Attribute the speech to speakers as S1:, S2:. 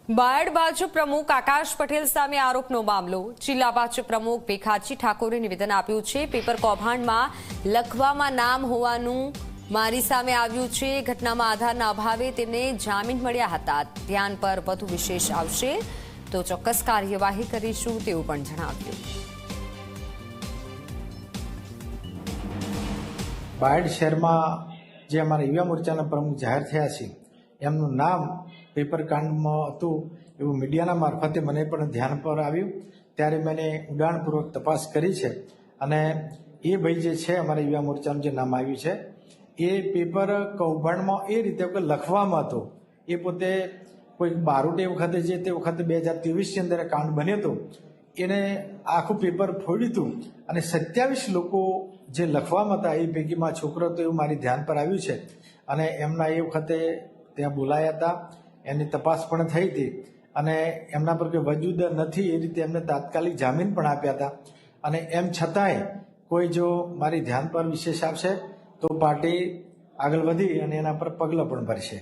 S1: બાયડ ભાજપ પ્રમુખ આકાશ પટેલ સામે આરોપનો મામલો। જિલ્લા ભાજપ પ્રમુખ ભીખાજી ઠાકોરે નિવેદન આપ્યું છે। પેપર કૌભાંડમાં લખવામાં નામ હોવાનું મારી સામે આવ્યું છે। ઘટનામાં આધારના અભાવે તેમને જામીન મળ્યા હતા। ધ્યાન પર વધુ વિશેષ આવશે તો ચોક્કસ કાર્યવાહી કરીશું તેવું પણ જણાવ્યું।
S2: બાયડ શહેરમાં જે અમારા યુવા મોરચાના પ્રમુખ જાહેર થયા છે એમનું નામ પેપર કાંડમાં હતું એવું મીડિયાના મારફતે મને પણ ધ્યાન પર આવ્યું। ત્યારે મેં ઊંડાણપૂર્વક તપાસ કરી છે અને એ ભાઈ જે છે અમારા યુવા મોરચાનું જે નામ આવ્યું છે એ પેપર કૌભાંડમાં એ રીતે લખવામાં હતો। એ પોતે કોઈ બારોટ એ વખતે જે તે વખતે 2023ની અંદર કાંડ બન્યો હતો એને આખું પેપર ફોડ્યું હતું અને 27 લોકો જે લખવામાં હતા એ પૈકીમાં છોકરો તો એવું મારી ધ્યાન પર આવ્યું છે અને એમના એ વખતે ત્યાં બોલાયા હતા। એની તપાસ પણ થઈ હતી અને એમના પર કોઈ વજૂદ નથી એ રીતે એમને તાત્કાલિક જામીન પણ આપ્યા હતા અને એમ છતાંય કોઈ જો મારી ધ્યાન પર વિશેષ આવશે તો પાર્ટી આગળ વધી અને એના પર પગલાં પણ ભરશે।